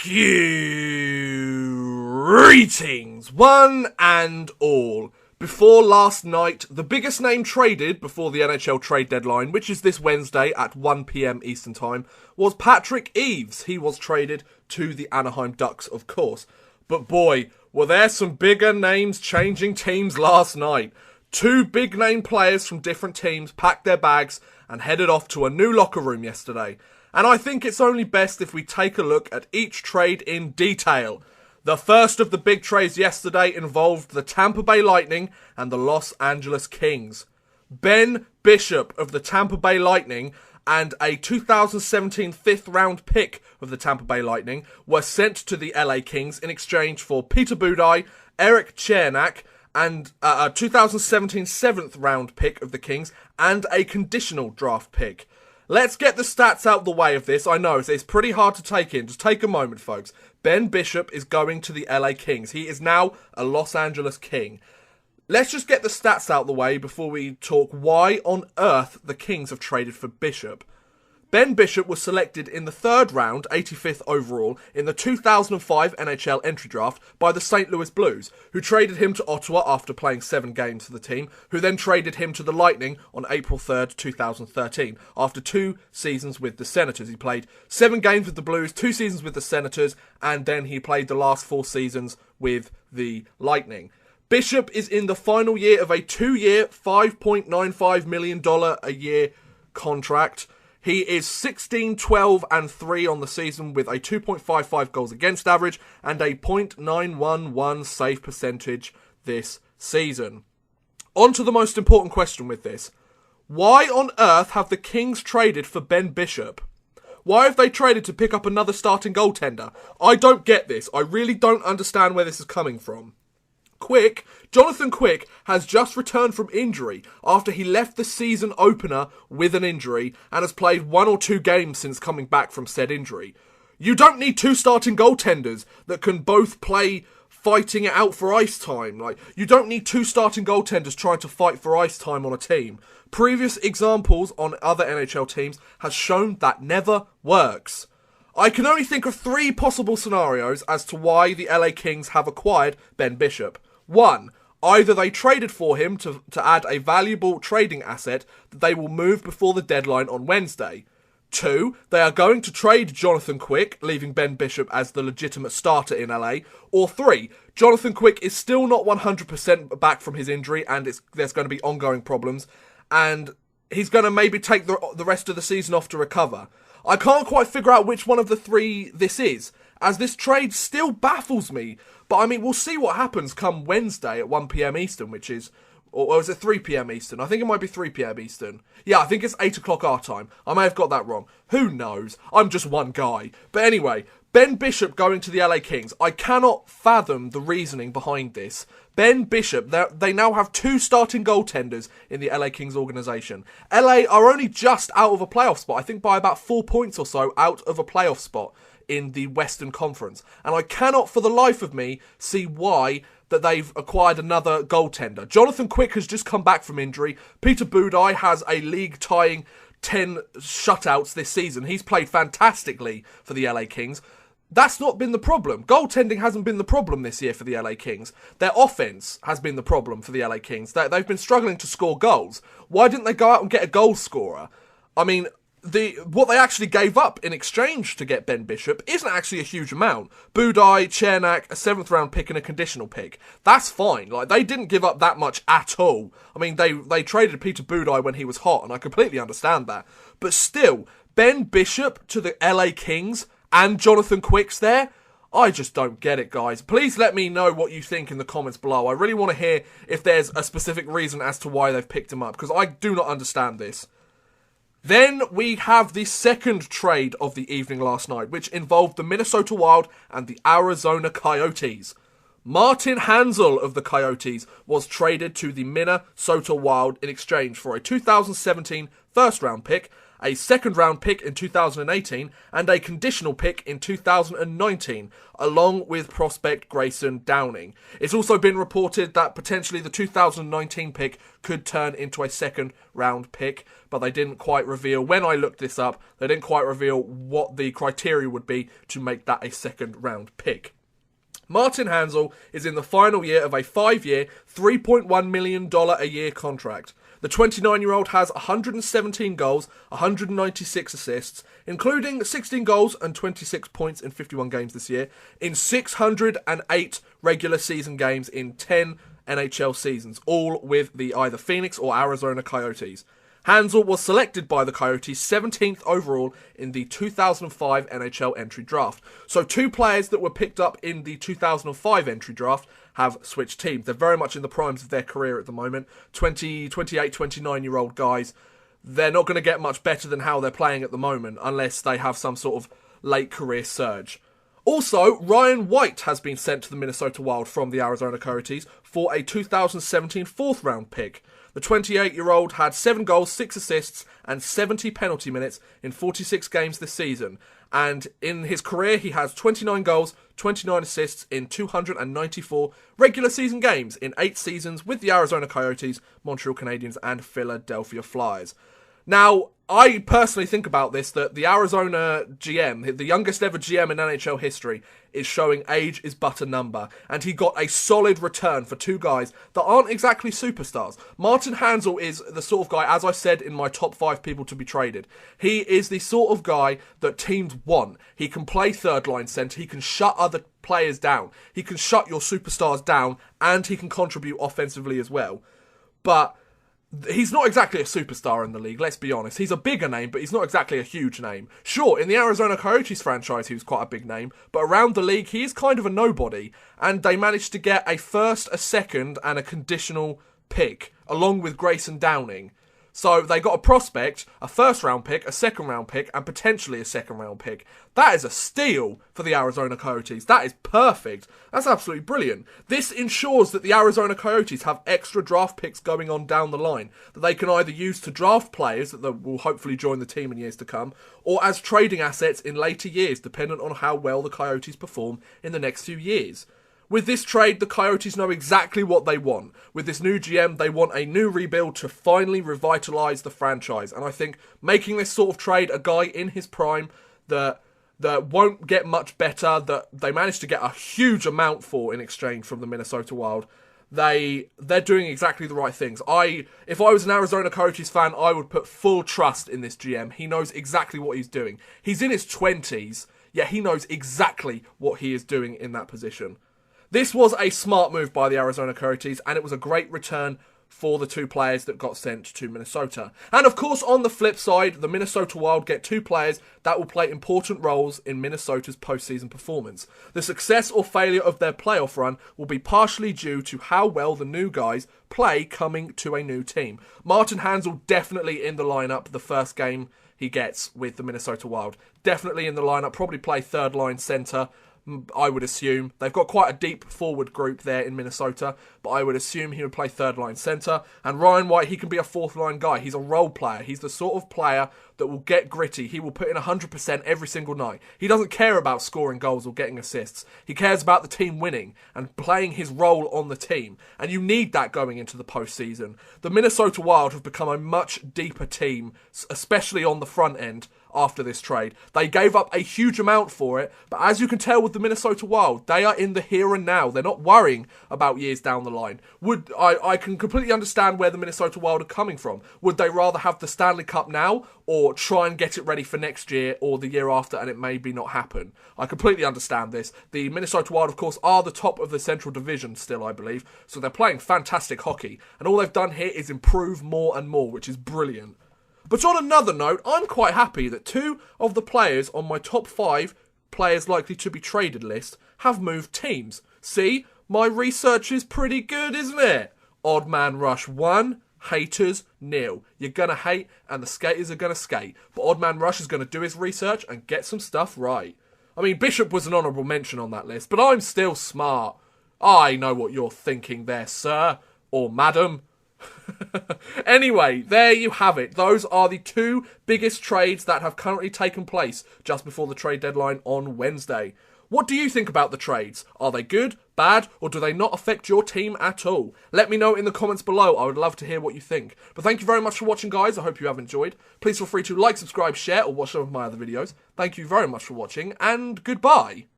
Greetings, one and all. Before last night, the biggest name traded before the NHL trade deadline, which is this Wednesday at 1 PM Eastern Time, was Patrick Eaves. He was traded to the Anaheim Ducks, of course. But boy, were there some bigger names changing teams last night. Two big name players from different teams packed their bags and headed off to a new locker room yesterday. And I think it's only best if we take a look at each trade in detail. The first of the big trades yesterday involved the Tampa Bay Lightning and the Los Angeles Kings. Ben Bishop of the Tampa Bay Lightning and a 2017 fifth round pick of the Tampa Bay Lightning were sent to the LA Kings in exchange for Peter Budaj, Erik Cernak, and a 2017 seventh round pick of the Kings and a conditional draft pick. Let's get the stats out the way of this. I know it's pretty hard to take in. Just take a moment, folks. Ben Bishop is going to the LA Kings. He is now a Los Angeles King. Let's just get the stats out the way before we talk why on earth the Kings have traded for Bishop. Ben Bishop was selected in the third round, 85th overall, in the 2005 NHL entry draft by the St. Louis Blues, who traded him to Ottawa after playing 7 games for the team, who then traded him to the Lightning on April 3rd, 2013, after 2 seasons with the Senators. He played 7 games with the Blues, 2 seasons with the Senators, and then he played the last 4 seasons with the Lightning. Bishop is in the final year of a 2-year, $5.95 million a year contract. He is 16, 12, and 3 on the season with a 2.55 goals against average and a .911 save percentage this season. On to the most important question with this. Why on earth have the Kings traded for Ben Bishop? Why have they traded to pick up another starting goaltender? I don't get this. I really don't understand where this is coming from. Jonathan Quick has just returned from injury after he left the season opener with an injury and has played 1 or 2 games since coming back from said injury. You don't need 2 starting goaltenders that can both play fighting it out for ice time. You don't need 2 starting goaltenders trying to fight for ice time on a team. Previous examples on other NHL teams has shown that never works. I can only think of 3 possible scenarios as to why the LA Kings have acquired Ben Bishop. 1. Either they traded for him to add a valuable trading asset that they will move before the deadline on Wednesday. 2. They are going to trade Jonathan Quick, leaving Ben Bishop as the legitimate starter in LA. Or 3. Jonathan Quick is still not 100% back from his injury and there's going to be ongoing problems. And he's going to maybe take the rest of the season off to recover. I can't quite figure out which one of the 3 this is, as this trade still baffles me. But I mean, we'll see what happens come Wednesday at 1 PM Eastern, which is, or is it 3 PM Eastern? I think it might be 3 PM Eastern. Yeah, I think it's 8 o'clock our time. I may have got that wrong. Who knows? I'm just one guy. But anyway, Ben Bishop going to the LA Kings. I cannot fathom the reasoning behind this. Ben Bishop, they now have 2 starting goaltenders in the LA Kings organisation. LA are only just out of a playoff spot, I think by about 4 points or so out of a playoff spot in the Western Conference. And I cannot for the life of me see why that they've acquired another goaltender. Jonathan Quick has just come back from injury. Peter Budaj has a league-tying 10 shutouts this season. He's played fantastically for the LA Kings. That's not been the problem. Goaltending hasn't been the problem this year for the LA Kings. Their offense has been the problem for the LA Kings. They've been struggling to score goals. Why didn't they go out and get a goal scorer? I mean, what they actually gave up in exchange to get Ben Bishop isn't actually a huge amount. Budaj, Cernak, a 7th round pick and a conditional pick. That's fine. They didn't give up that much at all. I mean, they traded Peter Budaj when he was hot, and I completely understand that. But still, Ben Bishop to the LA Kings and Jonathan Quick's there? I just don't get it, guys. Please let me know what you think in the comments below. I really want to hear if there's a specific reason as to why they've picked him up, because I do not understand this. Then we have the second trade of the evening last night, which involved the Minnesota Wild and the Arizona Coyotes. Martin Hanzal of the Coyotes was traded to the Minnesota Wild in exchange for a 2017 first round pick a second round pick in 2018, and a conditional pick in 2019, along with prospect Grayson Downing. It's also been reported that potentially the 2019 pick could turn into a second round pick, but they didn't quite reveal, when I looked this up, they didn't quite reveal what the criteria would be to make that a second round pick. Martin Hanzal is in the final year of a 5-year, $3.1 million a year contract. The 29-year-old has 117 goals, 196 assists, including 16 goals and 26 points in 51 games this year, in 608 regular season games in 10 NHL seasons, all with the either Phoenix or Arizona Coyotes. Hanzal was selected by the Coyotes 17th overall in the 2005 NHL entry draft. So 2 players that were picked up in the 2005 entry draft have switched teams. They're very much in the primes of their career at the moment. 28, 29-year-old guys. They're not going to get much better than how they're playing at the moment unless they have some sort of late career surge. Also, Ryan White has been sent to the Minnesota Wild from the Arizona Coyotes for a 2017 4th round pick. The 28-year-old had 7 goals, 6 assists, and 70 penalty minutes in 46 games this season. And in his career, he has 29 goals, 29 assists in 294 regular season games in 8 seasons with the Arizona Coyotes, Montreal Canadiens, and Philadelphia Flyers. Now, I personally think about this, that the Arizona GM, the youngest ever GM in NHL history, is showing age is but a number. And he got a solid return for 2 guys that aren't exactly superstars. Martin Hanzal is the sort of guy, as I said in my top 5 people to be traded, he is the sort of guy that teams want. He can play third line centre, he can shut other players down, he can shut your superstars down, and he can contribute offensively as well. But he's not exactly a superstar in the league, let's be honest. He's a bigger name, but he's not exactly a huge name. Sure, in the Arizona Coyotes franchise, he was quite a big name, but around the league, he is kind of a nobody. And they managed to get a first, a second, and a conditional pick, along with Grayson Downing. So they got a prospect, a first round pick, a second round pick, and potentially a second round pick. That is a steal for the Arizona Coyotes. That is perfect. That's absolutely brilliant. This ensures that the Arizona Coyotes have extra draft picks going on down the line that they can either use to draft players that will hopefully join the team in years to come, or as trading assets in later years, dependent on how well the Coyotes perform in the next few years. With this trade, the Coyotes know exactly what they want. With this new GM, they want a new rebuild to finally revitalise the franchise. And I think making this sort of trade, a guy in his prime that won't get much better, that they managed to get a huge amount for in exchange from the Minnesota Wild, they're doing exactly the right things. If I was an Arizona Coyotes fan, I would put full trust in this GM. He knows exactly what he's doing. He's in his 20s, yet he knows exactly what he is doing in that position. This was a smart move by the Arizona Coyotes, and it was a great return for the 2 players that got sent to Minnesota. And of course, on the flip side, the Minnesota Wild get 2 players that will play important roles in Minnesota's postseason performance. The success or failure of their playoff run will be partially due to how well the new guys play coming to a new team. Martin Hanzal definitely in the lineup the first game he gets with the Minnesota Wild. Definitely in the lineup, probably play third line centre. I would assume. They've got quite a deep forward group there in Minnesota, but I would assume he would play third line centre. And Ryan White, he can be a fourth line guy. He's a role player. He's the sort of player that will get gritty. He will put in 100% every single night. He doesn't care about scoring goals or getting assists. He cares about the team winning and playing his role on the team. And you need that going into the postseason. The Minnesota Wild have become a much deeper team, especially on the front end, after this trade. They gave up a huge amount for it, but as you can tell with the Minnesota Wild, they are in the here and now. They're not worrying about years down the line. I can completely understand where the Minnesota Wild are coming from. Would they rather have the Stanley Cup now, or try and get it ready for next year or the year after and it maybe not happen? I completely understand this. The Minnesota Wild, of course, are the top of the Central Division still, I believe, so they're playing fantastic hockey, and all they've done here is improve more and more, which is brilliant. But on another note, I'm quite happy that 2 of the players on my top 5 players likely to be traded list have moved teams. See, my research is pretty good, isn't it? Odd Man Rush 1, haters 0. You're going to hate and the skaters are going to skate. But Odd Man Rush is going to do his research and get some stuff right. I mean, Bishop was an honourable mention on that list, but I'm still smart. I know what you're thinking there, sir, or madam. Anyway, there you have it. Those are the two biggest trades that have currently taken place just before the trade deadline on Wednesday. What do you think about the trades? Are they good, bad, or do they not affect your team at all? Let me know in the comments below. I would love to hear what you think. But thank you very much for watching, guys. I hope you have enjoyed. Please feel free to like, subscribe, share, or watch some of my other videos. Thank you very much for watching, and goodbye.